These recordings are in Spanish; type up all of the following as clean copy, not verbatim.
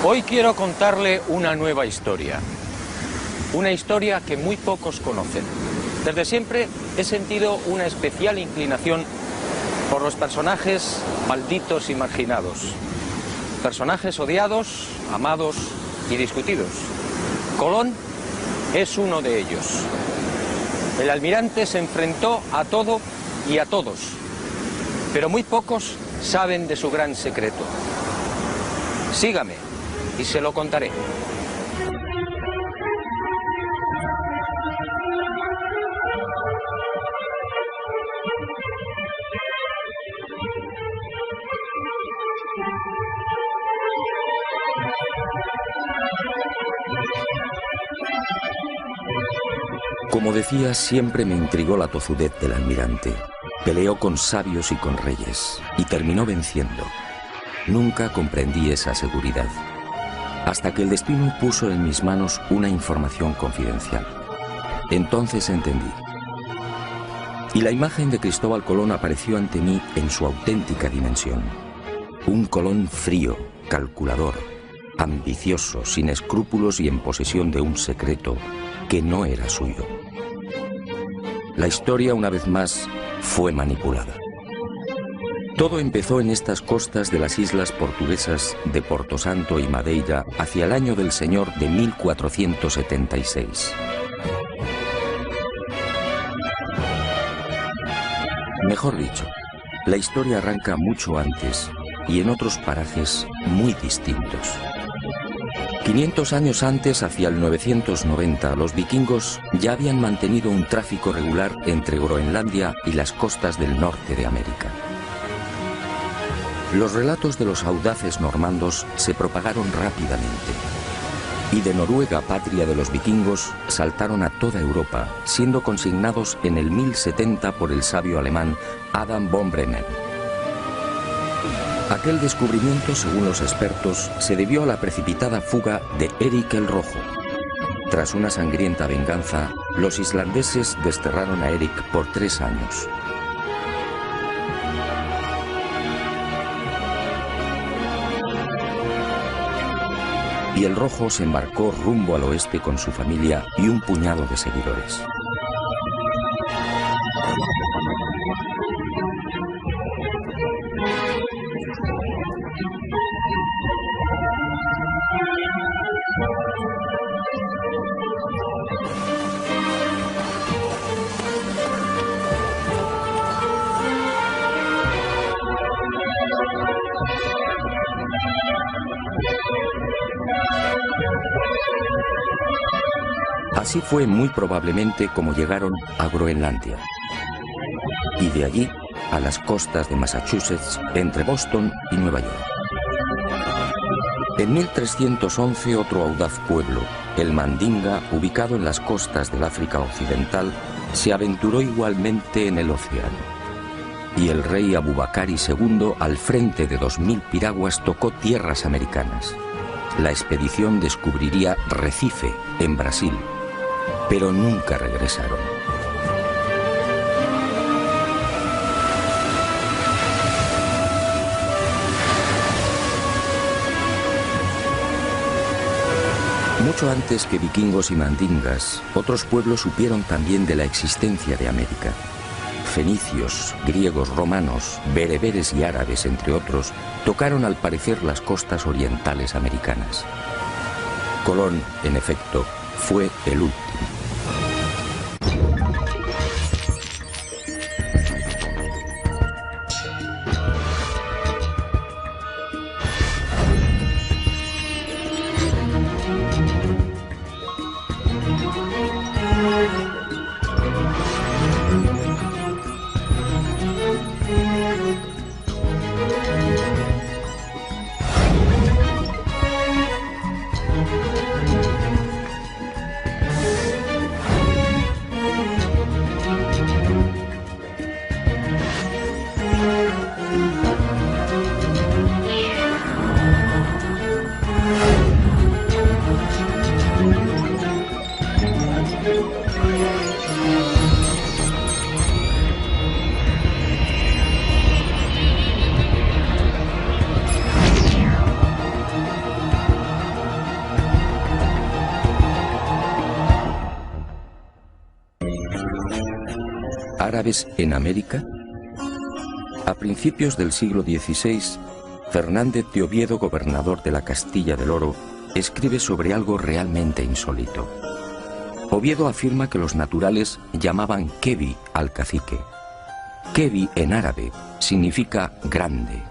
Hoy quiero contarle una nueva historia. Una historia que muy pocos conocen. Desde siempre he sentido una especial inclinación por los personajes malditos y marginados. Personajes odiados, amados y discutidos. Colón es uno de ellos. El almirante se enfrentó a todo y a todos, pero muy pocos saben de su gran secreto. Sígame y se lo contaré. Como decía, siempre me intrigó la tozudez del almirante. Peleó con sabios y con reyes, y terminó venciendo. Nunca comprendí esa seguridad, hasta que el destino puso en mis manos una información confidencial. Entonces entendí. Y la imagen de Cristóbal Colón apareció ante mí en su auténtica dimensión. Un Colón frío, calculador, ambicioso, sin escrúpulos y en posesión de un secreto que no era suyo. La historia, una vez más, fue manipulada. Todo empezó en estas costas de las islas portuguesas de Porto Santo y Madeira hacia el año del Señor de 1476. Mejor dicho, la historia arranca mucho antes y en otros parajes muy distintos. 500 años antes, hacia el 990, los vikingos ya habían mantenido un tráfico regular entre Groenlandia y las costas del norte de América. Los relatos de los audaces normandos se propagaron rápidamente, y de Noruega, patria de los vikingos, saltaron a toda Europa, siendo consignados en el 1070 por el sabio alemán Adam von Bremen. Aquel descubrimiento, según los expertos, se debió a la precipitada fuga de Erik el Rojo. Tras una sangrienta venganza, los islandeses desterraron a Erik por 3 años. Y el Rojo se embarcó rumbo al oeste con su familia y un puñado de seguidores. Así fue muy probablemente como llegaron a Groenlandia, y de allí a las costas de Massachusetts, entre Boston y Nueva York. En 1311 otro audaz pueblo, el Mandinga, ubicado en las costas del África Occidental, se aventuró igualmente en el océano. Y el rey Abubakari II, al frente de 2000 piraguas, tocó tierras americanas. La expedición descubriría Recife, en Brasil, pero nunca regresaron. Mucho antes que vikingos y mandingas, otros pueblos supieron también de la existencia de América. Fenicios, griegos, romanos, bereberes y árabes, entre otros, tocaron al parecer las costas orientales americanas. Colón, en efecto, fue el último. árabes en América? A principios del siglo XVI, Fernández de Oviedo, gobernador de la Castilla del Oro, escribe sobre algo realmente insólito. Oviedo afirma que los naturales llamaban Kebi al cacique. Kebi en árabe significa grande.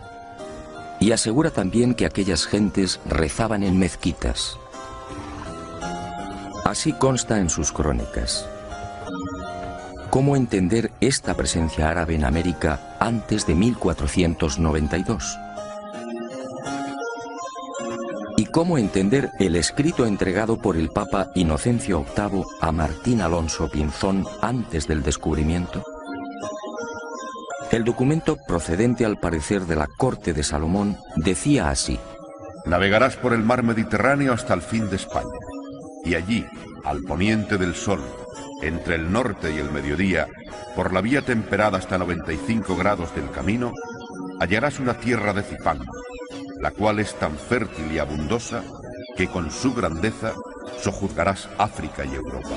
Y asegura también que aquellas gentes rezaban en mezquitas. Así consta en sus crónicas. ¿Cómo entender esta presencia árabe en América antes de 1492? ¿Y cómo entender el escrito entregado por el Papa Inocencio VIII a Martín Alonso Pinzón antes del descubrimiento? El documento, procedente al parecer de la corte de Salomón, decía así: navegarás por el mar Mediterráneo hasta el fin de España, y allí, al poniente del sol, entre el norte y el mediodía, por la vía temperada hasta 95 grados del camino, hallarás una tierra de Cipán, la cual es tan fértil y abundosa que con su grandeza sojuzgarás África y Europa.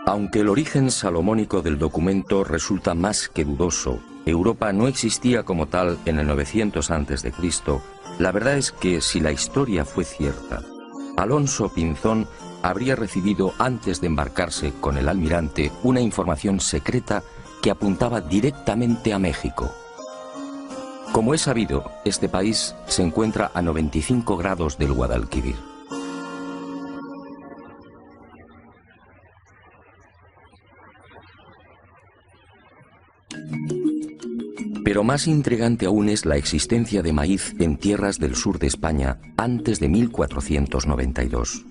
Aunque el origen salomónico del documento resulta más que dudoso, Europa no existía como tal en el 900 a.C., la verdad es que si la historia fue cierta, Alonso Pinzón habría recibido antes de embarcarse con el almirante una información secreta que apuntaba directamente a México. Como es sabido, este país se encuentra a 95 grados del Guadalquivir. Pero más intrigante aún es la existencia de maíz en tierras del sur de España antes de 1492.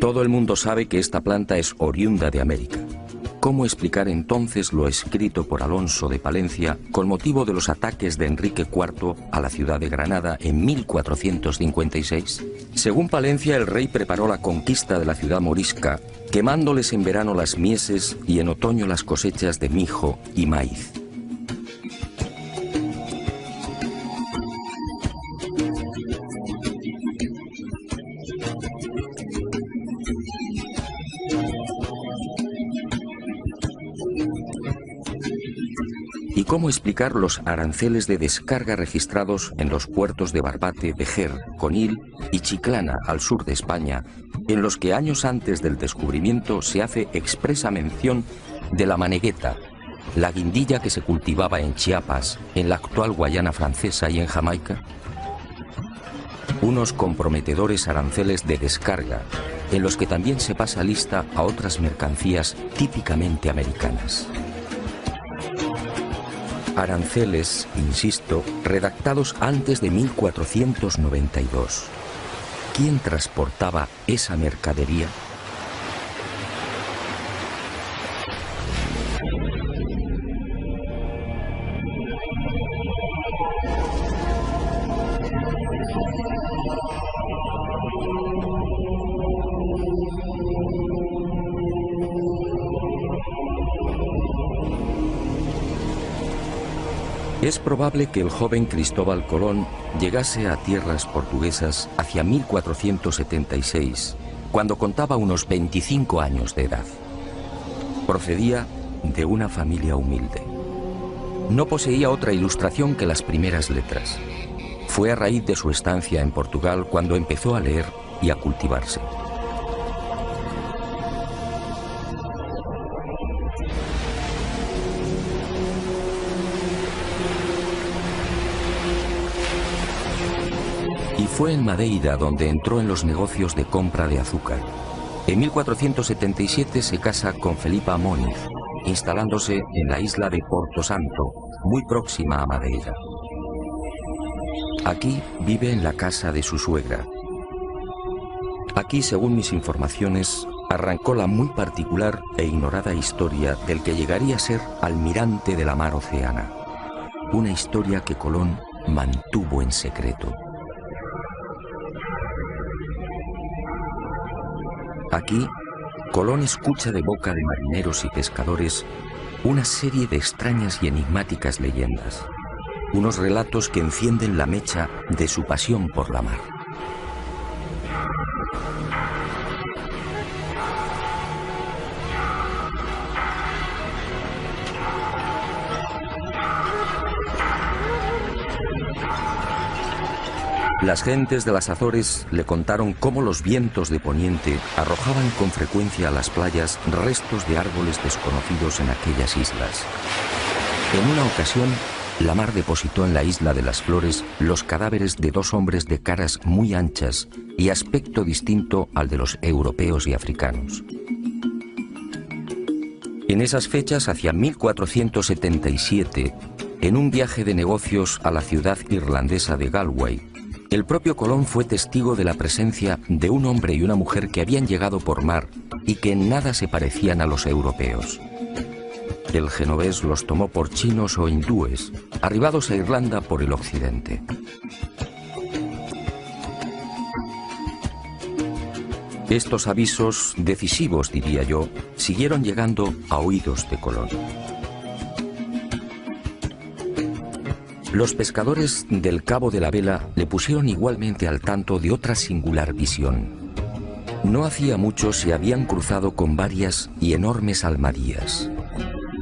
Todo el mundo sabe que esta planta es oriunda de América. ¿Cómo explicar entonces lo escrito por Alonso de Palencia con motivo de los ataques de Enrique IV a la ciudad de Granada en 1456? Según Palencia, el rey preparó la conquista de la ciudad morisca, quemándoles en verano las mieses y en otoño las cosechas de mijo y maíz. ¿Y cómo explicar los aranceles de descarga registrados en los puertos de Barbate, Vejer, Conil y Chiclana, al sur de España, en los que años antes del descubrimiento se hace expresa mención de la manegueta, la guindilla que se cultivaba en Chiapas, en la actual Guayana Francesa y en Jamaica? Unos comprometedores aranceles de descarga, en los que también se pasa lista a otras mercancías típicamente americanas. Aranceles, insisto, redactados antes de 1492. ¿Quién transportaba esa mercadería? Es probable que el joven Cristóbal Colón llegase a tierras portuguesas hacia 1476, cuando contaba unos 25 años de edad. Procedía de una familia humilde. No poseía otra ilustración que las primeras letras. Fue a raíz de su estancia en Portugal cuando empezó a leer y a cultivarse. Y fue en Madeira donde entró en los negocios de compra de azúcar. En 1477 se casa con Felipa Moniz, instalándose en la isla de Porto Santo, muy próxima a Madeira. Aquí vive en la casa de su suegra. Aquí, según mis informaciones, arrancó la muy particular e ignorada historia del que llegaría a ser almirante de la mar Oceana. Una historia que Colón mantuvo en secreto. Aquí, Colón escucha de boca de marineros y pescadores una serie de extrañas y enigmáticas leyendas, unos relatos que encienden la mecha de su pasión por la mar. Las gentes de las Azores le contaron cómo los vientos de poniente arrojaban con frecuencia a las playas restos de árboles desconocidos en aquellas islas. En una ocasión, la mar depositó en la isla de las Flores los cadáveres de 2 hombres de caras muy anchas y aspecto distinto al de los europeos y africanos. En esas fechas, hacia 1477, en un viaje de negocios a la ciudad irlandesa de Galway, el propio Colón fue testigo de la presencia de un hombre y una mujer que habían llegado por mar y que en nada se parecían a los europeos. El genovés los tomó por chinos o hindúes, arribados a Irlanda por el occidente. Estos avisos, decisivos diría yo, siguieron llegando a oídos de Colón. Los pescadores del Cabo de la Vela le pusieron igualmente al tanto de otra singular visión. No hacía mucho se habían cruzado con varias y enormes almadías.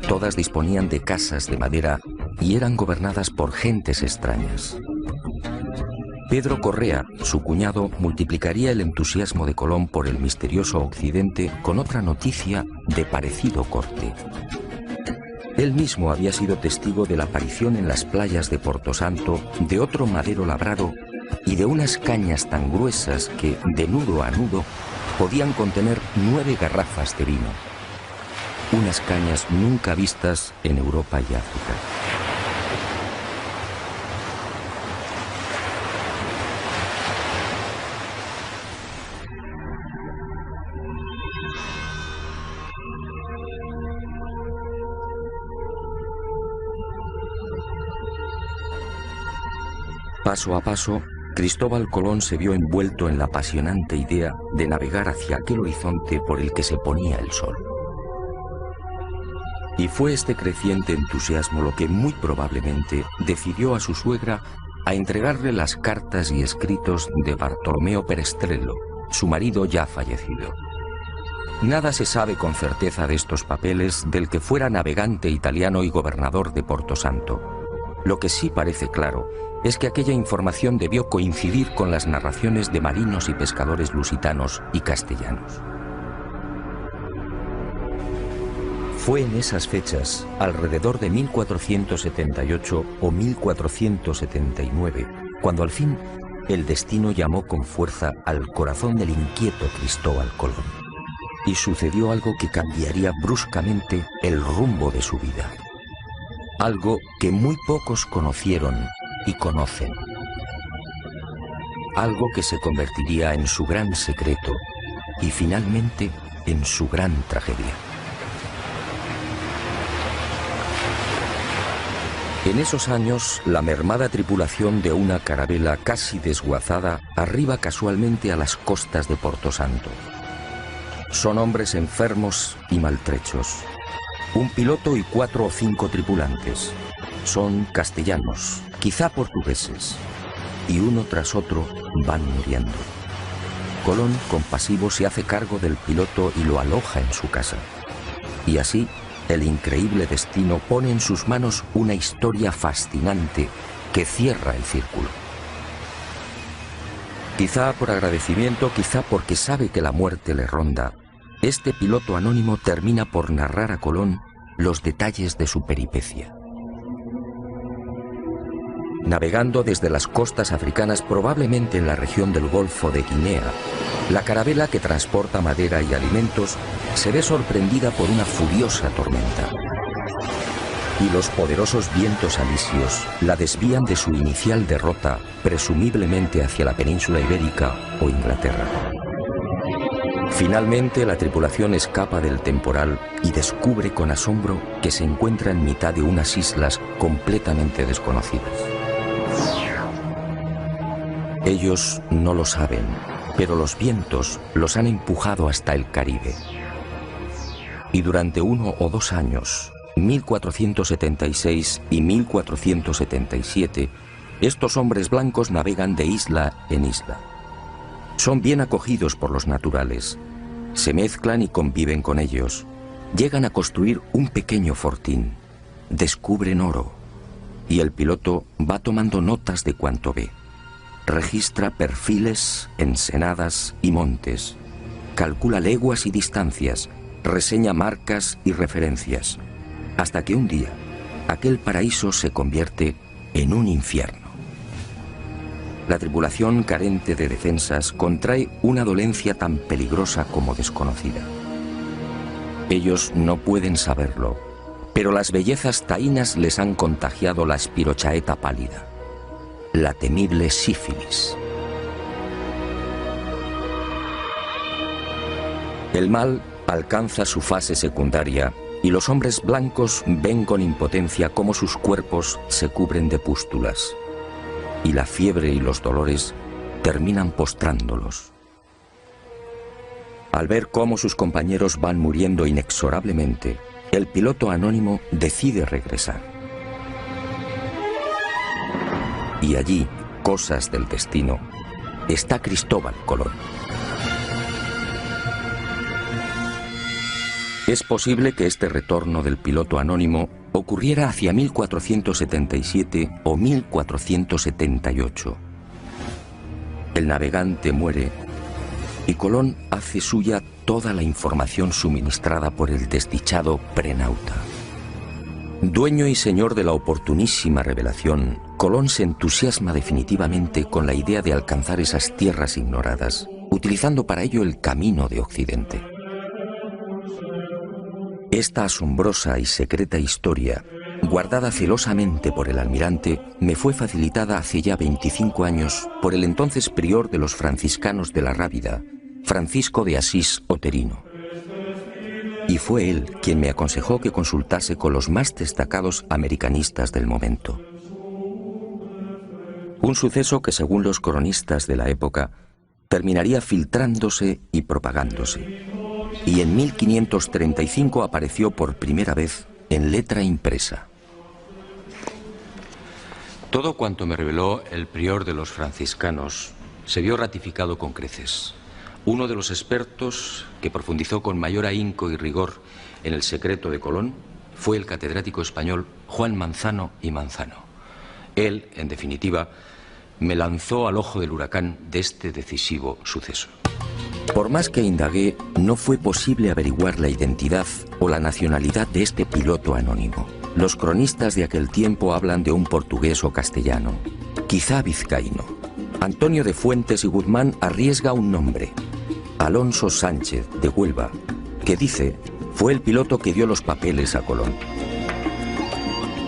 Todas disponían de casas de madera y eran gobernadas por gentes extrañas. Pedro Correa, su cuñado, multiplicaría el entusiasmo de Colón por el misterioso occidente con otra noticia de parecido corte. Él mismo había sido testigo de la aparición en las playas de Porto Santo de otro madero labrado y de unas cañas tan gruesas que, de nudo a nudo, podían contener 9 garrafas de vino. Unas cañas nunca vistas en Europa y África. Paso a paso, Cristóbal Colón se vio envuelto en la apasionante idea de navegar hacia aquel horizonte por el que se ponía el sol. Y fue este creciente entusiasmo lo que muy probablemente decidió a su suegra a entregarle las cartas y escritos de Bartolomeo Perestrello, su marido ya fallecido. Nada se sabe con certeza de estos papeles del que fuera navegante italiano y gobernador de Porto Santo. Lo que sí parece claro es que aquella información debió coincidir con las narraciones de marinos y pescadores lusitanos y castellanos. Fue en esas fechas, alrededor de 1478 o 1479, cuando al fin el destino llamó con fuerza al corazón del inquieto Cristóbal Colón. Y sucedió algo que cambiaría bruscamente el rumbo de su vida. Algo que muy pocos conocieron y conocen. Algo que se convertiría en su gran secreto y finalmente en su gran tragedia. En esos años, la mermada tripulación de una carabela casi desguazada arriba casualmente a las costas de Porto Santo. Son hombres enfermos y maltrechos. Un piloto y 4 o 5 tripulantes. Son castellanos, quizá portugueses, y uno tras otro van muriendo. Colón, compasivo, se hace cargo del piloto y lo aloja en su casa. Y así, el increíble destino pone en sus manos una historia fascinante que cierra el círculo. Quizá por agradecimiento, quizá porque sabe que la muerte le ronda, este piloto anónimo termina por narrar a Colón los detalles de su peripecia. Navegando desde las costas africanas, probablemente en la región del Golfo de Guinea, la carabela que transporta madera y alimentos se ve sorprendida por una furiosa tormenta. Y los poderosos vientos alisios la desvían de su inicial derrota, presumiblemente hacia la península ibérica o Inglaterra. Finalmente, la tripulación escapa del temporal y descubre con asombro que se encuentra en mitad de unas islas completamente desconocidas. Ellos no lo saben, pero los vientos los han empujado hasta el Caribe. Y durante 1 o 2 años, 1476 y 1477, estos hombres blancos navegan de isla en isla. Son bien acogidos por los naturales, se mezclan y conviven con ellos, llegan a construir un pequeño fortín, descubren oro, y el piloto va tomando notas de cuanto ve. registra perfiles, ensenadas y montes, calcula leguas y distancias, reseña marcas y referencias, hasta que un día aquel paraíso se convierte en un infierno. La tripulación, carente de defensas, contrae una dolencia tan peligrosa como desconocida. Ellos no pueden saberlo, pero las bellezas taínas les han contagiado la espirochaeta pálida, la temible sífilis. El mal alcanza su fase secundaria y los hombres blancos ven con impotencia cómo sus cuerpos se cubren de pústulas, y la fiebre y los dolores terminan postrándolos. Al ver cómo sus compañeros van muriendo inexorablemente, el piloto anónimo decide regresar. Y allí, cosas del destino, está Cristóbal Colón. Es posible que este retorno del piloto anónimo ocurriera hacia 1477 o 1478. El navegante muere y Colón hace suya toda la información suministrada por el desdichado prenauta. Dueño y señor de la oportunísima revelación, Colón se entusiasma definitivamente con la idea de alcanzar esas tierras ignoradas, utilizando para ello el camino de Occidente. Esta asombrosa y secreta historia, guardada celosamente por el almirante, me fue facilitada hace ya 25 años por el entonces prior de los franciscanos de la Rábida, Francisco de Asís Oterino. Y fue él quien me aconsejó que consultase con los más destacados americanistas del momento. Un suceso que, según los cronistas de la época, terminaría filtrándose y propagándose. Y en 1535 apareció por primera vez en letra impresa. Todo cuanto me reveló el prior de los franciscanos se vio ratificado con creces. Uno de los expertos que profundizó con mayor ahínco y rigor en el secreto de Colón fue el catedrático español Juan Manzano y Manzano. Él, en definitiva, me lanzó al ojo del huracán de este decisivo suceso. Por más que indagué, no fue posible averiguar la identidad o la nacionalidad de este piloto anónimo. Los cronistas de aquel tiempo hablan de un portugués o castellano, quizá vizcaíno. Antonio de Fuentes y Guzmán arriesga un nombre, Alonso Sánchez de Huelva, que dice fue el piloto que dio los papeles a Colón.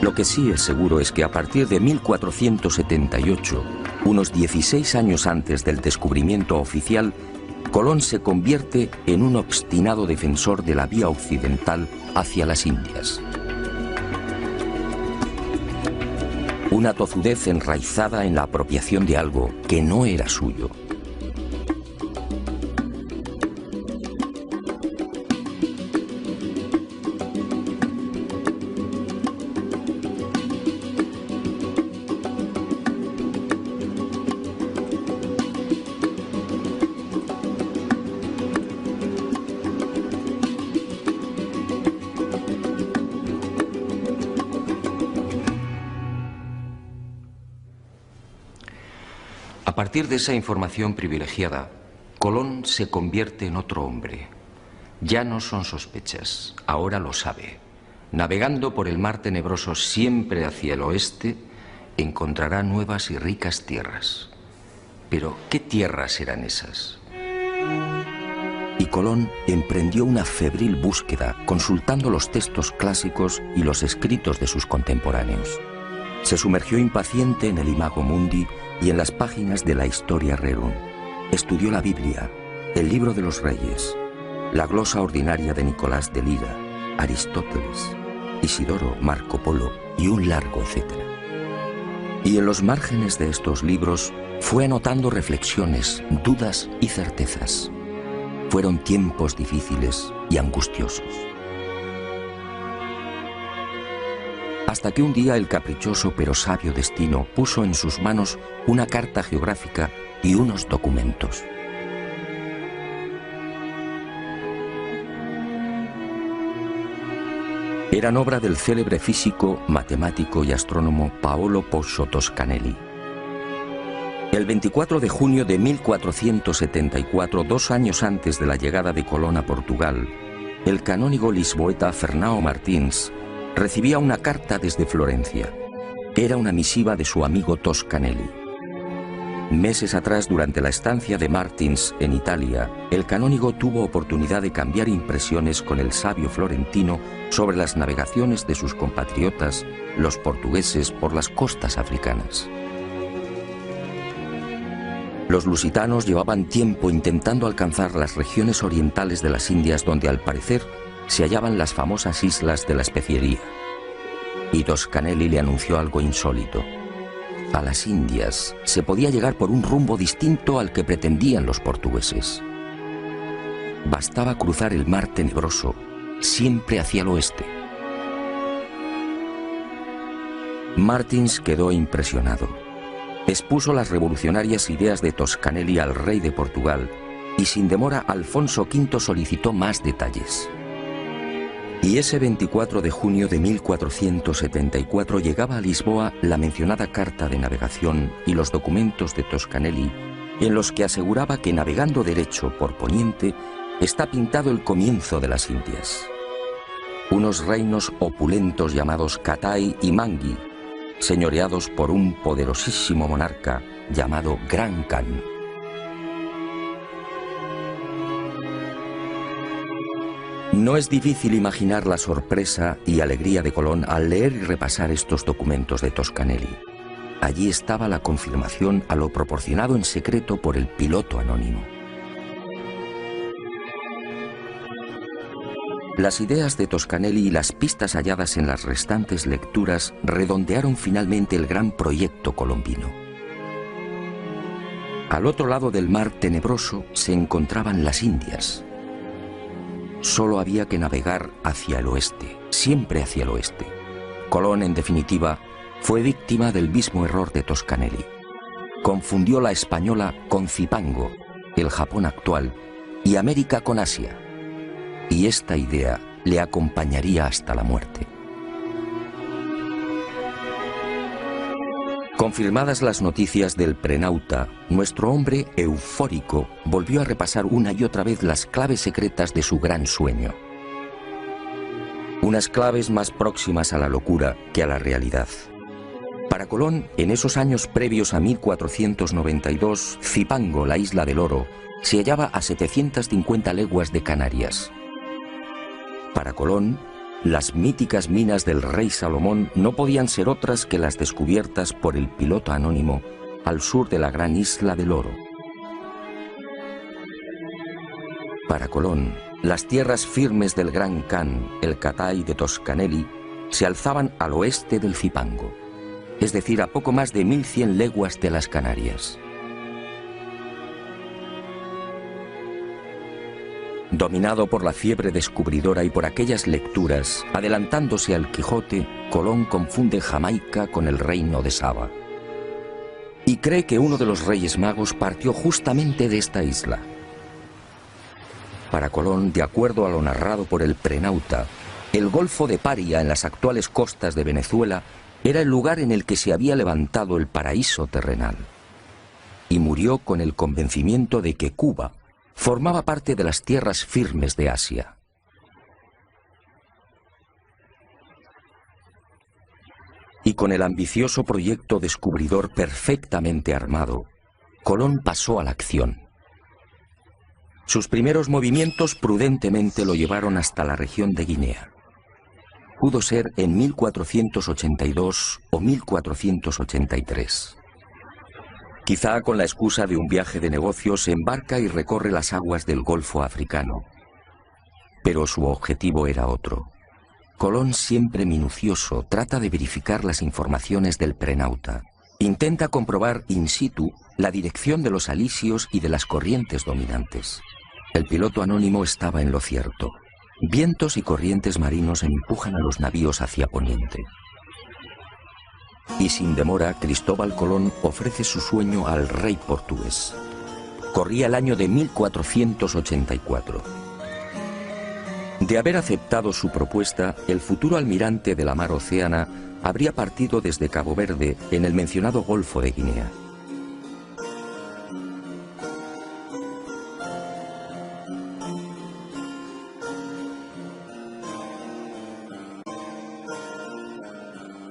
Lo que sí es seguro es que a partir de 1478, unos 16 años antes del descubrimiento oficial, Colón se convierte en un obstinado defensor de la vía occidental hacia las Indias. Una tozudez enraizada en la apropiación de algo que no era suyo. A partir de esa información privilegiada, Colón se convierte en otro hombre. Ya no son sospechas, ahora lo sabe. Navegando por el mar tenebroso siempre hacia el oeste, encontrará nuevas y ricas tierras. Pero, ¿qué tierras eran esas? Y Colón emprendió una febril búsqueda, consultando los textos clásicos y los escritos de sus contemporáneos. Se sumergió impaciente en el Imago Mundi y en las páginas de la Historia Rerum. Estudió la Biblia, el Libro de los Reyes, la glosa ordinaria de Nicolás de Lira, Aristóteles, Isidoro, Marco Polo y un largo etcétera. Y en los márgenes de estos libros fue anotando reflexiones, dudas y certezas. Fueron tiempos difíciles y angustiosos. Hasta que un día el caprichoso pero sabio destino puso en sus manos una carta geográfica y unos documentos. Eran obra del célebre físico, matemático y astrónomo Paolo Pozzo Toscanelli. El 24 de junio de 1474, 2 años antes de la llegada de Colón a Portugal, el canónigo lisboeta Fernão Martins recibía una carta desde Florencia. Era una misiva de su amigo Toscanelli. Meses atrás, durante la estancia de Martins en Italia, el canónigo tuvo oportunidad de cambiar impresiones con el sabio florentino sobre las navegaciones de sus compatriotas, los portugueses, por las costas africanas. Los lusitanos llevaban tiempo intentando alcanzar las regiones orientales de las Indias, donde al parecer se hallaban las famosas islas de la especiería. Y Toscanelli le anunció algo insólito. A las Indias se podía llegar por un rumbo distinto al que pretendían los portugueses. Bastaba cruzar el mar tenebroso, siempre hacia el oeste. Martins quedó impresionado. Expuso las revolucionarias ideas de Toscanelli al rey de Portugal y sin demora Alfonso V solicitó más detalles. Y ese 24 de junio de 1474 llegaba a Lisboa la mencionada carta de navegación y los documentos de Toscanelli, en los que aseguraba que navegando derecho por poniente está pintado el comienzo de las Indias. Unos reinos opulentos llamados Catai y Mangui, señoreados por un poderosísimo monarca llamado Gran Khan. No es difícil imaginar la sorpresa y alegría de Colón al leer y repasar estos documentos de Toscanelli. Allí estaba la confirmación a lo proporcionado en secreto por el piloto anónimo. Las ideas de Toscanelli y las pistas halladas en las restantes lecturas redondearon finalmente el gran proyecto colombino. Al otro lado del mar tenebroso se encontraban las Indias. Solo había que navegar hacia el oeste, siempre hacia el oeste. Colón, en definitiva, fue víctima del mismo error de Toscanelli. Confundió la española con Zipango, el Japón actual, y América con Asia. Y esta idea le acompañaría hasta la muerte. Confirmadas las noticias del prenauta, nuestro hombre eufórico volvió a repasar una y otra vez las claves secretas de su gran sueño. Unas claves más próximas a la locura que a la realidad. Para Colón, en esos años previos a 1492, Zipango, la isla del oro, se hallaba a 750 leguas de Canarias. Para Colón, las míticas minas del rey Salomón no podían ser otras que las descubiertas por el piloto anónimo al sur de la gran isla del oro. Para Colón, las tierras firmes del Gran Khan, el Catai de Toscanelli, se alzaban al oeste del Zipango, es decir, a poco más de 1100 leguas de las Canarias. Dominado por la fiebre descubridora y por aquellas lecturas, adelantándose al Quijote, Colón confunde Jamaica con el reino de Saba. Y cree que uno de los reyes magos partió justamente de esta isla. Para Colón, de acuerdo a lo narrado por el prenauta, el Golfo de Paria, en las actuales costas de Venezuela, era el lugar en el que se había levantado el paraíso terrenal. Y murió con el convencimiento de que Cuba formaba parte de las tierras firmes de Asia. Y con el ambicioso proyecto descubridor perfectamente armado, Colón pasó a la acción. Sus primeros movimientos prudentemente lo llevaron hasta la región de Guinea. Pudo ser en 1482 o 1483. Quizá con la excusa de un viaje de negocios se embarca y recorre las aguas del Golfo africano. Pero su objetivo era otro. Colón, siempre minucioso, trata de verificar las informaciones del prenauta. Intenta comprobar in situ la dirección de los alisios y de las corrientes dominantes. El piloto anónimo estaba en lo cierto. Vientos y corrientes marinos empujan a los navíos hacia poniente. Y sin demora, Cristóbal Colón ofrece su sueño al rey portugués. Corría el año de 1484. De haber aceptado su propuesta, el futuro almirante de la mar Océana habría partido desde Cabo Verde en el mencionado Golfo de Guinea.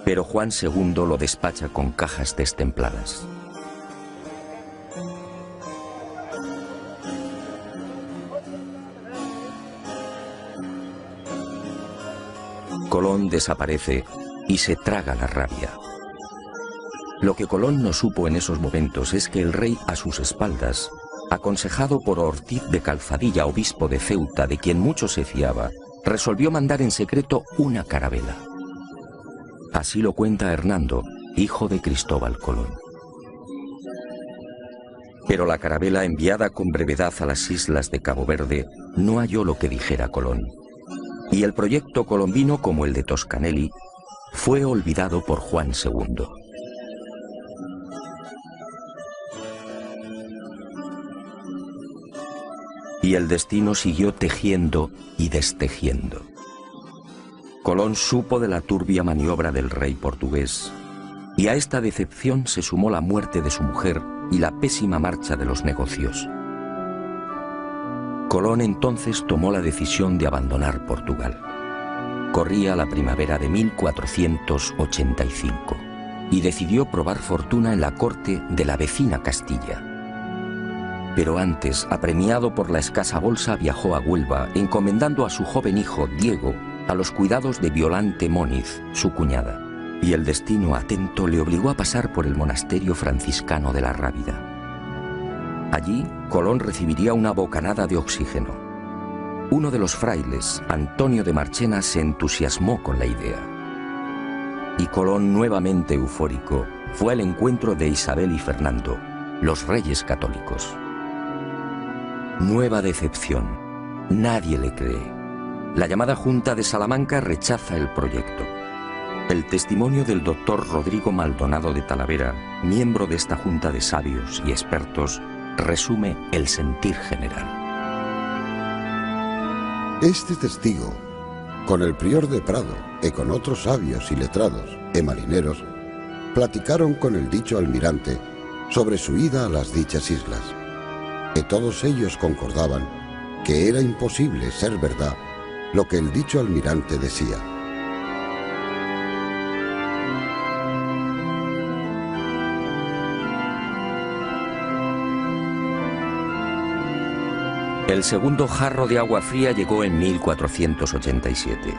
Pero Juan II lo despacha con cajas destempladas. Colón desaparece y se traga la rabia. Lo que Colón no supo en esos momentos es que el rey, a sus espaldas, aconsejado por Ortiz de Calzadilla, obispo de Ceuta, de quien mucho se fiaba, resolvió mandar en secreto una carabela. Así lo cuenta Hernando, hijo de Cristóbal Colón. Pero la carabela, enviada con brevedad a las islas de Cabo Verde, no halló lo que dijera Colón. Y el proyecto colombino, como el de Toscanelli, fue olvidado por Juan II. Y el destino siguió tejiendo y destejiendo. Colón supo de la turbia maniobra del rey portugués, y a esta decepción se sumó la muerte de su mujer y la pésima marcha de los negocios. Colón entonces tomó la decisión de abandonar Portugal. Corría la primavera de 1485 y decidió probar fortuna en la corte de la vecina Castilla. Pero antes, apremiado por la escasa bolsa, viajó a Huelva, encomendando a su joven hijo, Diego, a los cuidados de Violante Móniz, su cuñada. Y el destino atento le obligó a pasar por el monasterio franciscano de la Rábida. Allí, Colón recibiría una bocanada de oxígeno. Uno de los frailes, Antonio de Marchena, se entusiasmó con la idea. Y Colón, nuevamente eufórico, fue al encuentro de Isabel y Fernando, los reyes católicos. Nueva decepción. Nadie le cree. La llamada Junta de Salamanca rechaza el proyecto. El testimonio del doctor Rodrigo Maldonado de Talavera, miembro de esta junta de sabios y expertos, resume el sentir general. Este testigo, con el prior de Prado y con otros sabios y letrados y marineros, platicaron con el dicho almirante sobre su ida a las dichas islas, y todos ellos concordaban que era imposible ser verdad lo que el dicho almirante decía. El segundo jarro de agua fría llegó en 1487.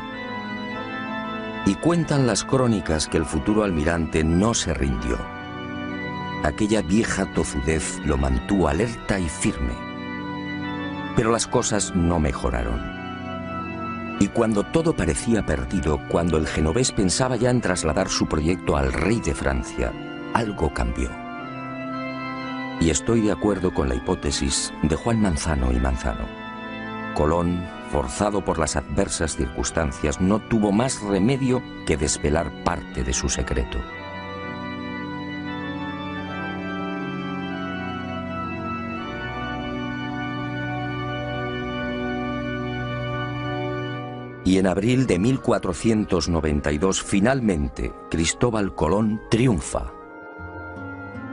Y cuentan las crónicas que el futuro almirante no se rindió. Aquella vieja tozudez lo mantuvo alerta y firme. Pero las cosas no mejoraron. Y cuando todo parecía perdido, cuando el genovés pensaba ya en trasladar su proyecto al rey de Francia, algo cambió. Y estoy de acuerdo con la hipótesis de Juan Manzano y Manzano. Colón, forzado por las adversas circunstancias, no tuvo más remedio que desvelar parte de su secreto. Y en abril de 1492, finalmente, Cristóbal Colón triunfa.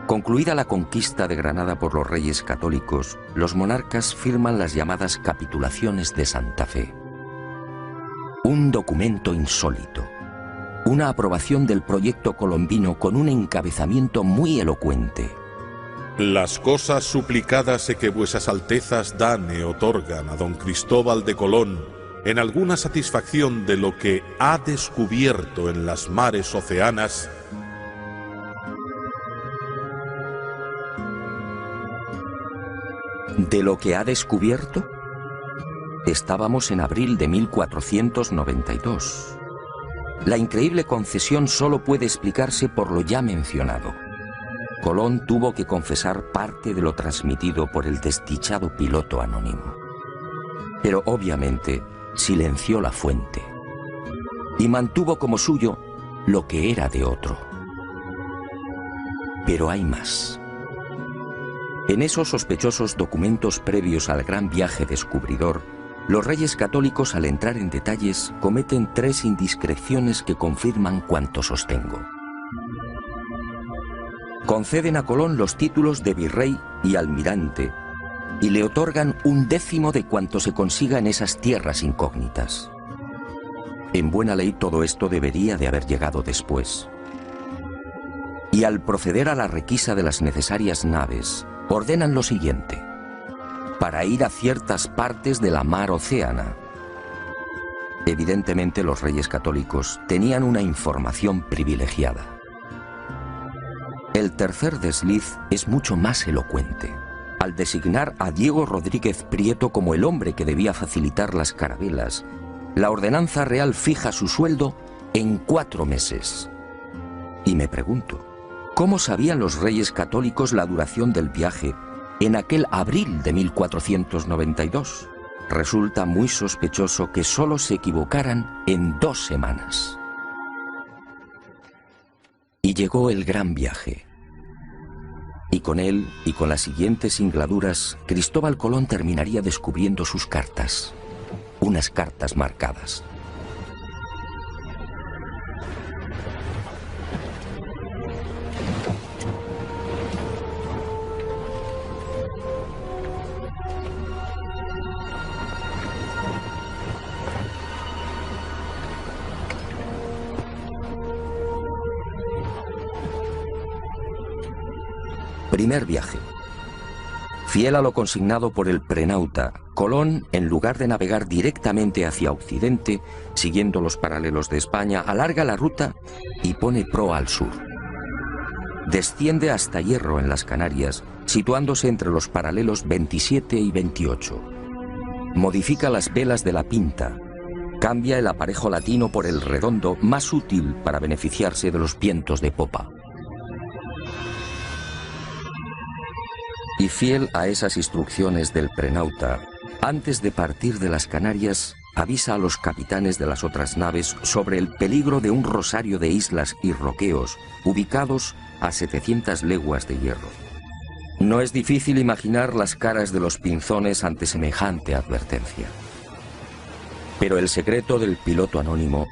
Concluida la conquista de Granada por los reyes católicos, los monarcas firman las llamadas capitulaciones de Santa Fe. Un documento insólito, una aprobación del proyecto colombino con un encabezamiento muy elocuente. Las cosas suplicadas que vuesas altezas dan e otorgan a don Cristóbal de Colón en alguna satisfacción de lo que ha descubierto en las mares oceanas, ¿de lo que ha descubierto? Estábamos en abril de 1492. La increíble concesión solo puede explicarse por lo ya mencionado. Colón tuvo que confesar parte de lo transmitido por el desdichado piloto anónimo. Pero obviamente silenció la fuente y mantuvo como suyo lo que era de otro. Pero hay más. En esos sospechosos documentos previos al gran viaje descubridor, los reyes católicos, al entrar en detalles, cometen 3 indiscreciones que confirman cuanto sostengo. Conceden a Colón los títulos de virrey y almirante y le otorgan 1/10 de cuanto se consiga en esas tierras incógnitas. En buena ley todo esto debería de haber llegado después. Y al proceder a la requisa de las necesarias naves, ordenan lo siguiente: para ir a ciertas partes de la mar Océana. Evidentemente los reyes católicos tenían una información privilegiada. El tercer desliz es mucho más elocuente. Al designar a Diego Rodríguez Prieto como el hombre que debía facilitar las carabelas, la ordenanza real fija su sueldo en 4 meses. Y me pregunto, ¿cómo sabían los reyes católicos la duración del viaje en aquel abril de 1492? Resulta muy sospechoso que solo se equivocaran en 2 semanas. Y llegó el gran viaje. Y con él, y con las siguientes singladuras, Cristóbal Colón terminaría descubriendo sus cartas. Unas cartas marcadas. Primer viaje. Fiel a lo consignado por el prenauta, Colón, en lugar de navegar directamente hacia Occidente, siguiendo los paralelos de España, alarga la ruta y pone proa al sur. Desciende hasta Hierro, en las Canarias, situándose entre los paralelos 27 y 28. Modifica las velas de la Pinta. Cambia el aparejo latino por el redondo, más útil para beneficiarse de los vientos de popa. Y fiel a esas instrucciones del prenauta, antes de partir de las Canarias, avisa a los capitanes de las otras naves sobre el peligro de un rosario de islas y roqueos ubicados a 700 leguas de Hierro. No es difícil imaginar las caras de los pinzones ante semejante advertencia. Pero el secreto del piloto anónimo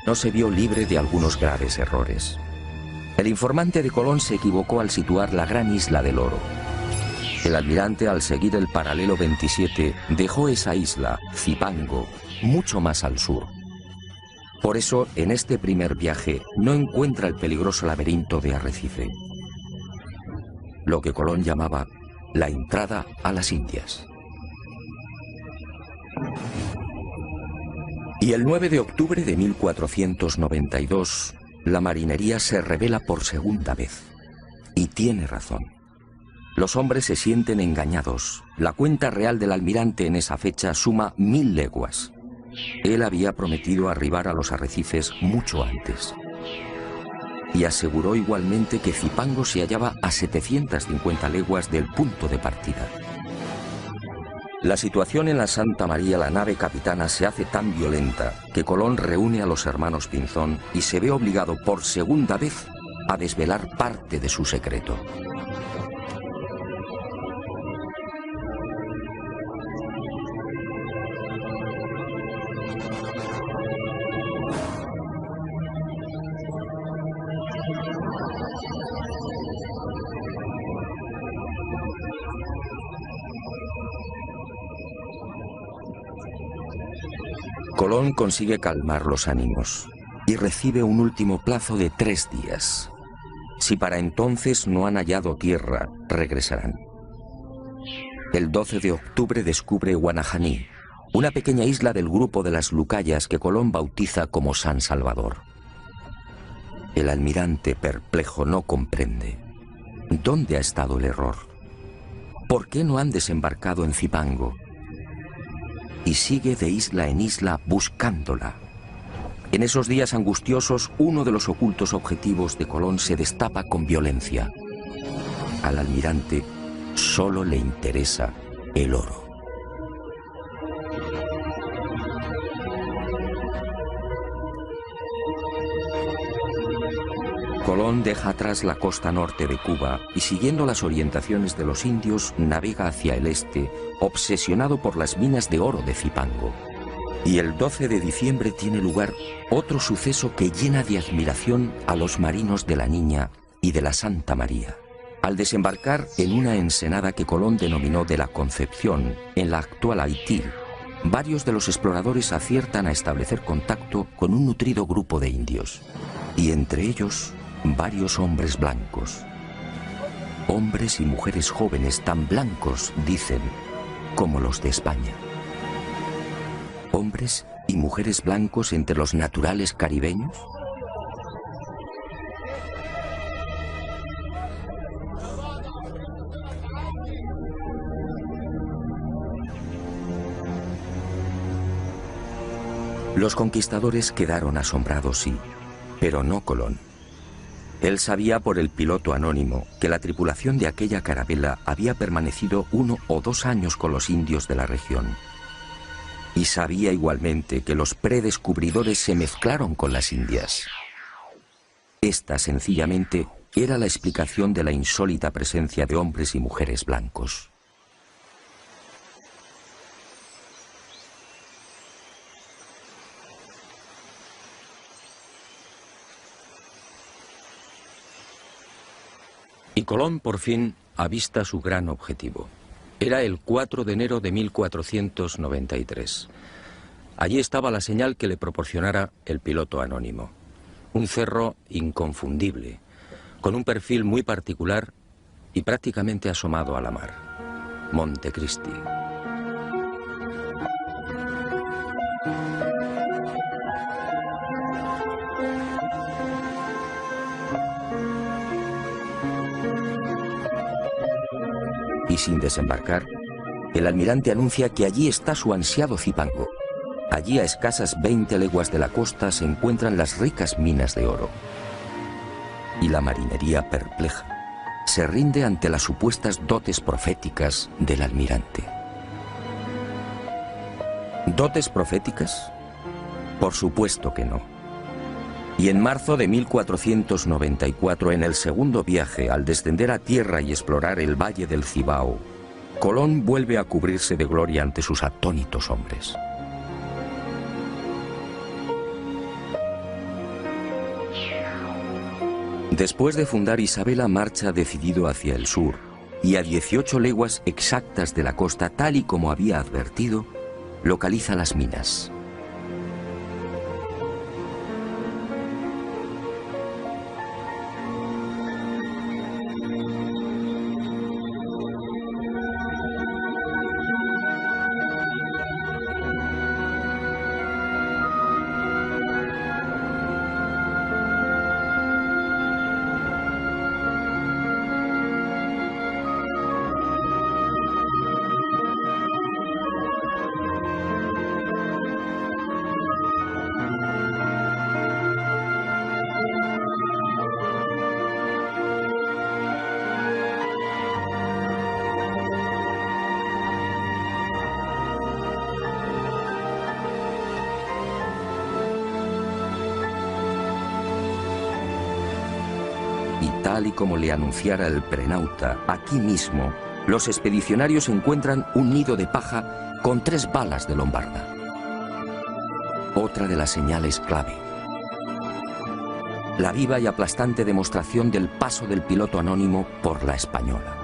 no se vio libre de algunos graves errores. El informante de Colón se equivocó al situar la gran isla del Oro. El almirante, al seguir el paralelo 27, dejó esa isla, Zipango, mucho más al sur. Por eso, en este primer viaje, no encuentra el peligroso laberinto de Arrecife, lo que Colón llamaba la entrada a las Indias. Y el 9 de octubre de 1492, la marinería se revela por segunda vez. Y tiene razón. Los hombres se sienten engañados. La cuenta real del almirante en esa fecha suma 1000 leguas. Él había prometido arribar a los arrecifes mucho antes. Y aseguró igualmente que Zipango se hallaba a 750 leguas del punto de partida. La situación en la Santa María, la nave capitana, se hace tan violenta que Colón reúne a los hermanos Pinzón y se ve obligado por segunda vez a desvelar parte de su secreto. Colón consigue calmar los ánimos y recibe un último plazo de 3 días. Si para entonces no han hallado tierra, regresarán. El 12 de octubre descubre Guanajaní, una pequeña isla del grupo de las Lucayas que Colón bautiza como San Salvador. El almirante, perplejo, no comprende. ¿Dónde ha estado el error? ¿Por qué no han desembarcado en Zipango? Y sigue de isla en isla buscándola. En esos días angustiosos, uno de los ocultos objetivos de Colón se destapa con violencia. Al almirante solo le interesa el oro. Colón deja atrás la costa norte de Cuba y, siguiendo las orientaciones de los indios, navega hacia el este, obsesionado por las minas de oro de Zipango. Y el 12 de diciembre tiene lugar otro suceso que llena de admiración a los marinos de la Niña y de la Santa María. Al desembarcar en una ensenada que Colón denominó de la Concepción, en la actual Haití, varios de los exploradores aciertan a establecer contacto con un nutrido grupo de indios, y entre ellos varios hombres blancos. Hombres y mujeres jóvenes tan blancos, dicen, como los de España. Hombres y mujeres blancos entre los naturales caribeños. Los conquistadores quedaron asombrados, sí, pero no Colón. Él sabía por el piloto anónimo que la tripulación de aquella carabela había permanecido 1 o 2 años con los indios de la región. Y sabía igualmente que los predescubridores se mezclaron con las indias. Esta, sencillamente, era la explicación de la insólita presencia de hombres y mujeres blancos. Y Colón por fin avista su gran objetivo. Era el 4 de enero de 1493. Allí estaba la señal que le proporcionara el piloto anónimo. Un cerro inconfundible, con un perfil muy particular y prácticamente asomado a la mar. Montecristi. Y sin desembarcar, el almirante anuncia que allí está su ansiado Zipango. Allí, a escasas 20 leguas de la costa, se encuentran las ricas minas de oro. Y la marinería, perpleja, se rinde ante las supuestas dotes proféticas del almirante. ¿Dotes proféticas? Por supuesto que no. Y en marzo de 1494, en el segundo viaje, al descender a tierra y explorar el valle del Cibao, Colón vuelve a cubrirse de gloria ante sus atónitos hombres. Después de fundar Isabela, marcha decidido hacia el sur, y a 18 leguas exactas de la costa, tal y como había advertido, localiza las minas. Tal y como le anunciara el prenauta, aquí mismo, los expedicionarios encuentran un nido de paja con 3 balas de lombarda. Otra de las señales clave. La viva y aplastante demostración del paso del piloto anónimo por la Española.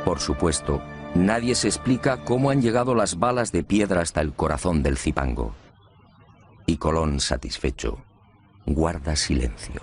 Por supuesto, nadie se explica cómo han llegado las balas de piedra hasta el corazón del Zipango. Y Colón, satisfecho, guarda silencio.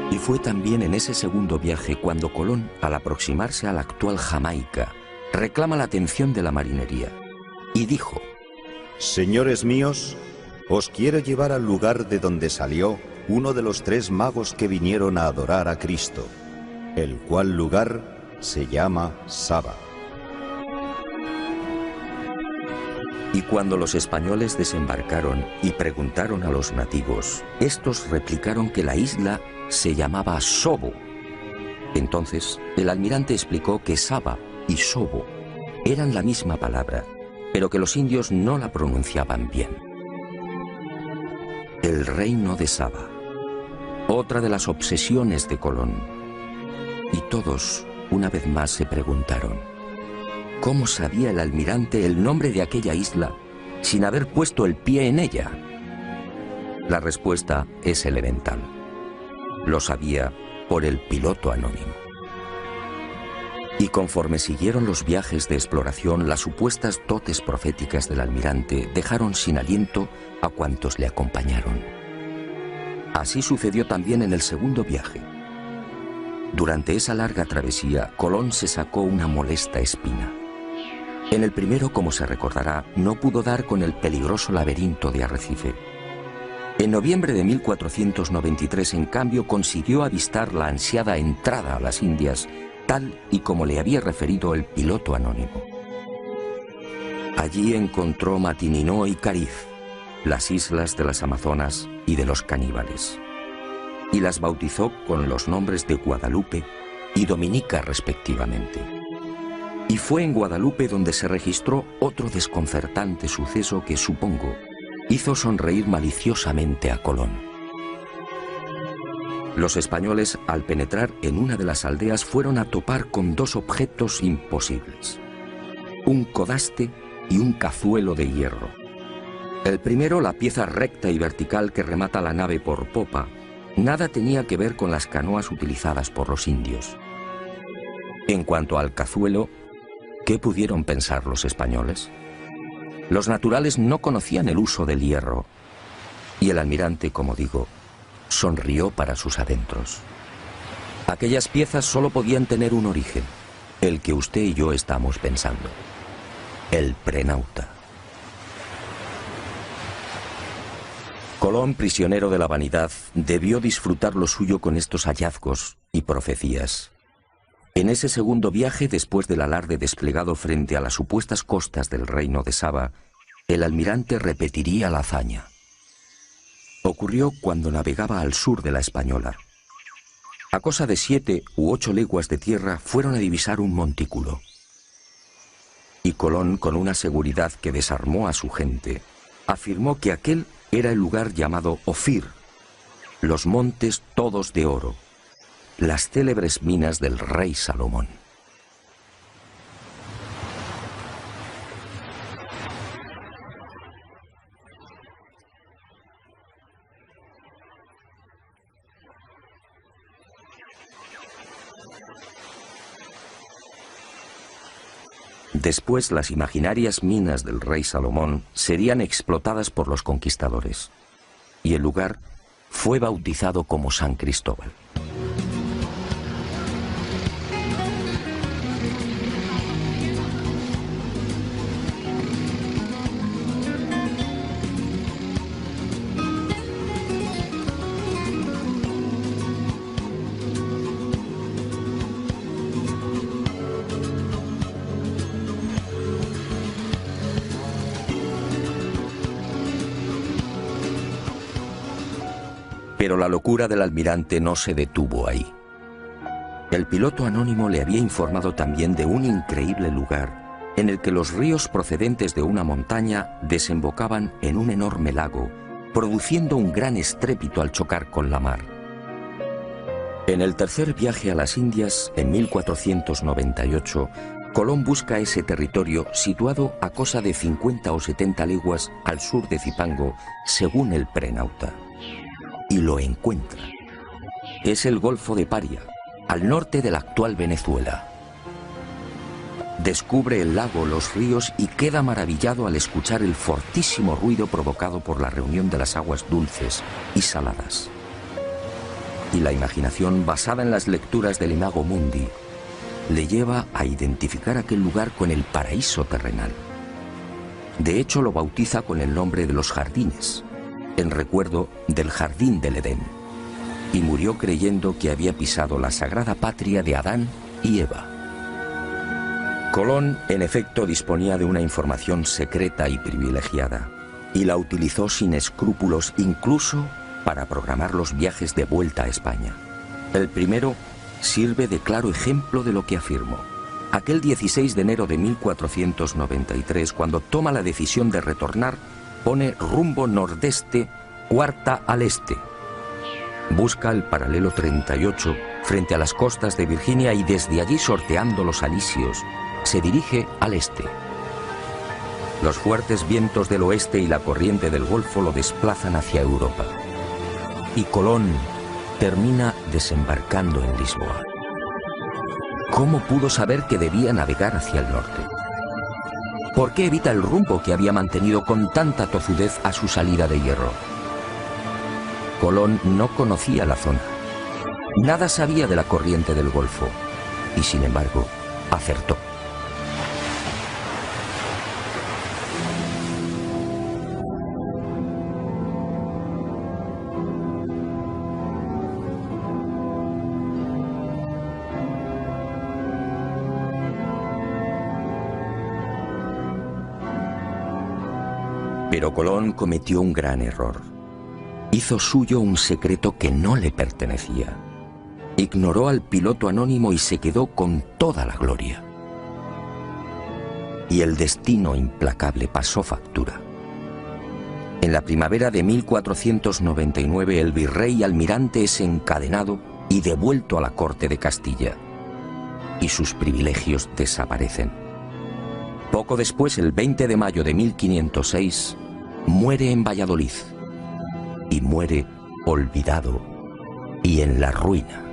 Y fue también en ese segundo viaje cuando Colón, al aproximarse a la actual Jamaica, reclama la atención de la marinería y dijo: Señores míos, os quiero llevar al lugar de donde salió uno de los 3 magos que vinieron a adorar a Cristo, el cual lugar se llama Saba. Y cuando los españoles desembarcaron y preguntaron a los nativos, estos replicaron que la isla se llamaba Sobo. Entonces, el almirante explicó que Saba y Sobo eran la misma palabra, pero que los indios no la pronunciaban bien. El reino de Saba, otra de las obsesiones de Colón. Y todos, una vez más, se preguntaron, ¿cómo sabía el almirante el nombre de aquella isla sin haber puesto el pie en ella? La respuesta es elemental. Lo sabía por el piloto anónimo. Y conforme siguieron los viajes de exploración, las supuestas dotes proféticas del almirante dejaron sin aliento a cuantos le acompañaron. Así sucedió también en el segundo viaje. Durante esa larga travesía, Colón se sacó una molesta espina. En el primero, como se recordará, no pudo dar con el peligroso laberinto de Arrecife. En noviembre de 1493, en cambio, consiguió avistar la ansiada entrada a las Indias, tal y como le había referido el piloto anónimo. Allí encontró Matininó y Cariz, las islas de las Amazonas y de los caníbales, y las bautizó con los nombres de Guadalupe y Dominica respectivamente. Y fue en Guadalupe donde se registró otro desconcertante suceso que, supongo, hizo sonreír maliciosamente a Colón. Los españoles, al penetrar en una de las aldeas, fueron a topar con dos objetos imposibles: un codaste y un cazuelo de hierro. El primero, la pieza recta y vertical que remata la nave por popa, nada tenía que ver con las canoas utilizadas por los indios. En cuanto al cazuelo, ¿qué pudieron pensar los españoles? Los naturales no conocían el uso del hierro, y el almirante, como digo, sonrió para sus adentros. Aquellas piezas solo podían tener un origen, el que usted y yo estamos pensando: el prenauta. Colón, prisionero de la vanidad, debió disfrutar lo suyo con estos hallazgos y profecías. En ese segundo viaje, después del alarde desplegado frente a las supuestas costas del reino de Saba, el almirante repetiría la hazaña. Ocurrió cuando navegaba al sur de la Española. A cosa de 7 u 8 leguas de tierra fueron a divisar un montículo. Y Colón, con una seguridad que desarmó a su gente, afirmó que aquel era el lugar llamado Ofir, los montes todos de oro, las célebres minas del rey Salomón. Después, las imaginarias minas del rey Salomón serían explotadas por los conquistadores, y el lugar fue bautizado como San Cristóbal. Pero la locura del almirante no se detuvo ahí. El piloto anónimo le había informado también de un increíble lugar en el que los ríos procedentes de una montaña desembocaban en un enorme lago, produciendo un gran estrépito al chocar con la mar. En el tercer viaje a las Indias, en 1498, Colón busca ese territorio situado a cosa de 50 o 70 leguas al sur de Zipango, según el prenauta. Y lo encuentra. Es el Golfo de Paria, al norte de la actual Venezuela. Descubre el lago, los ríos y queda maravillado al escuchar el fortísimo ruido provocado por la reunión de las aguas dulces y saladas. Y la imaginación, basada en las lecturas del Imago Mundi, le lleva a identificar aquel lugar con el paraíso terrenal. De hecho, lo bautiza con el nombre de los jardines, en recuerdo del jardín del Edén, y murió creyendo que había pisado la sagrada patria de Adán y Eva. Colón, en efecto, disponía de una información secreta y privilegiada, y la utilizó sin escrúpulos incluso para programar los viajes de vuelta a España. El primero sirve de claro ejemplo de lo que afirmo. Aquel 16 de enero de 1493, cuando toma la decisión de retornar, pone rumbo nordeste, cuarta al este. Busca el paralelo 38 frente a las costas de Virginia y desde allí, sorteando los alisios, se dirige al este. Los fuertes vientos del oeste y la corriente del Golfo lo desplazan hacia Europa. Y Colón termina desembarcando en Lisboa. ¿Cómo pudo saber que debía navegar hacia el norte? ¿Por qué evita el rumbo que había mantenido con tanta tozudez a su salida de Hierro? Colón no conocía la zona. Nada sabía de la corriente del Golfo. Y sin embargo, acertó. Pero Colón cometió un gran error. Hizo suyo un secreto que no le pertenecía. Ignoró al piloto anónimo y se quedó con toda la gloria. Y el destino implacable pasó factura. En la primavera de 1499 el virrey almirante es encadenado y devuelto a la corte de Castilla. Y sus privilegios desaparecen. Poco después, el 20 de mayo de 1506, muere en Valladolid. Y muere olvidado y en la ruina.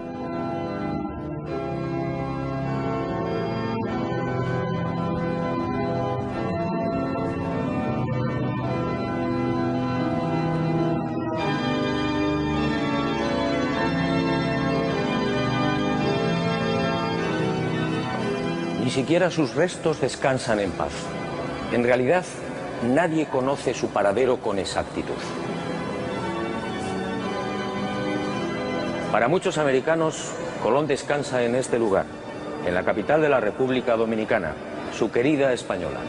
Ni siquiera sus restos descansan en paz. En realidad, nadie conoce su paradero con exactitud. Para muchos americanos, Colón descansa en este lugar, en la capital de la República Dominicana, su querida Española.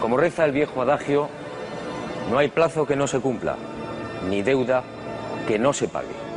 Como reza el viejo adagio, no hay plazo que no se cumpla, ni deuda que no se pague.